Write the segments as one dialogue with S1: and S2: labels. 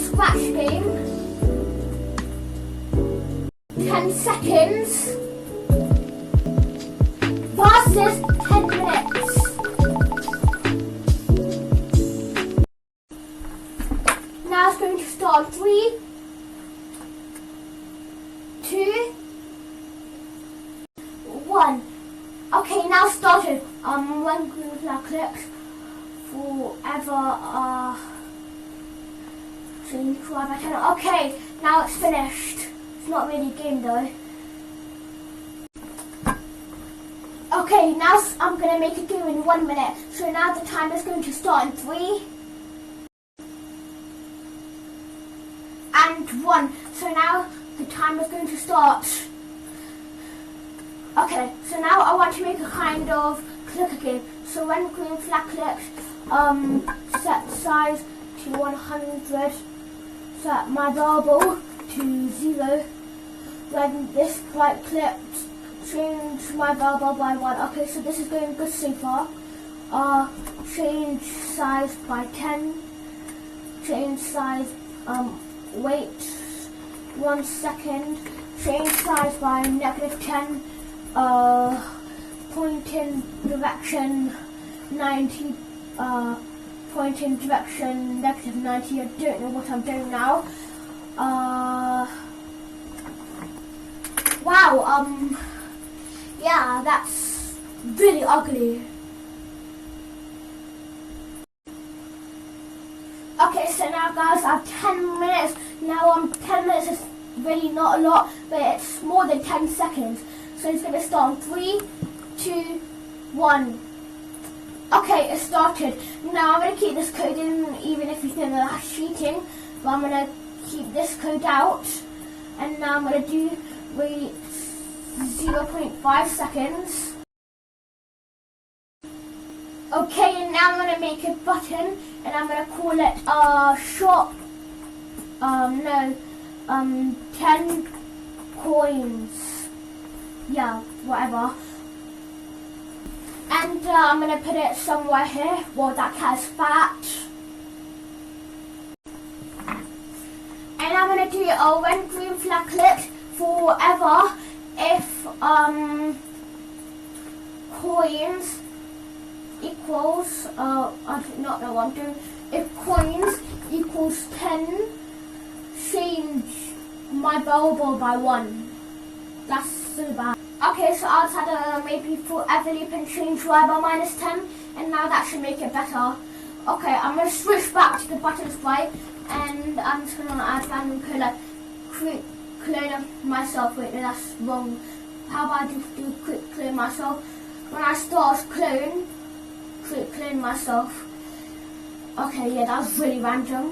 S1: scratch game. 10 seconds versus 10 minutes. Now it's going to start. 3, 2, 1. Okay, now started. When green flag clicks, forever change by 10. Okay, now it's finished. It's not really a game though. Okay, now I'm gonna make it go in 1 minute. So now the time is going to start in 3 and 1. So now the time is going to start. Okay, so now I want to make a kind of clicker game. So when green flag clicks, set size to 100, set my bubble to 0. When this bright clipped, change my bubble by 1. Okay, so this is going good so far. Change size by 10. Change size, wait 1 second. Change size by -10. Point in direction 90, point in direction -90. I don't know what I'm doing now. Wow, yeah, that's really ugly. Okay, so now guys, I have 10 minutes. Now 10 minutes is really not a lot, but it's more than 10 seconds. So it's going to start in 3, 2, 1. Okay, it started. Now I'm going to keep this code in, even if you think that's cheating. But I'm going to keep this code out. And now I'm going to do wait 0.5 seconds. Okay, and now I'm going to make a button. And I'm going to call it shop. 10 coins. Yeah, whatever. And I'm going to put it somewhere here. Well, that cat's fat. And I'm going to do when green flag clicks forever if coins equals, I do not know what I'm doing. If coins equals 10, change my bubble by 1. That's so bad. Okay, so I'll add maybe forever loop and change y by -10, and now that should make it better. Okay, I'm going to switch back to the buttons right, and I'm just going to add random code like quick clone of myself. Wait, no, that's wrong. How about I just do quick clone myself? When I start clone, quick clone myself. Okay, yeah, that was really random.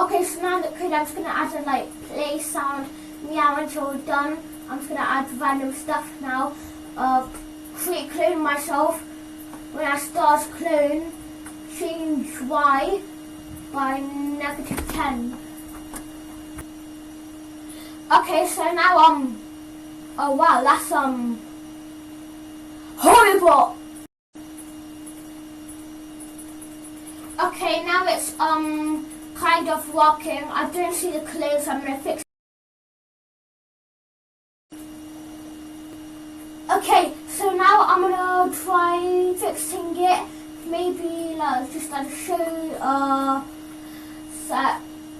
S1: Okay, so now the code, I'm just going to add a like play sound, meow until we're done. I'm just going to add random stuff now. Create clone myself. When I start clone, change y by -10. Okay, so now oh wow, that's horrible. Okay, now it's kind of working. I don't see the clues, so I'm going to fix it. Okay, so now I'm going to try fixing it. Maybe like just like show set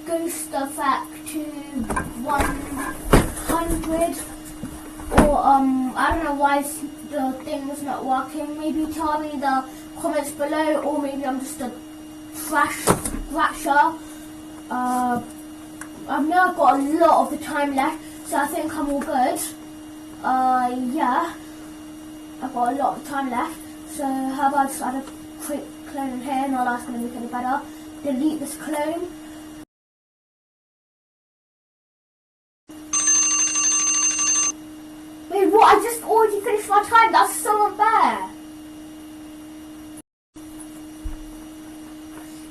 S1: ghost effect to 100, or I don't know why the thing is not working. Maybe tell me the comments below, or maybe I'm just a trash scratcher. I've now got a lot of the time left, so I think I'm all good. Yeah, I've got a lot of time left, so how about I just add a quick clone in here? No, that's going to make it better. Delete this clone. Wait, what? I just already finished my time. That's so unfair.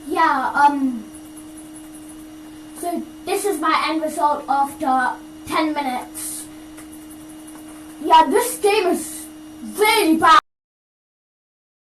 S1: Yeah, so this is my end result after 10 minutes. Yeah, this game is really bad.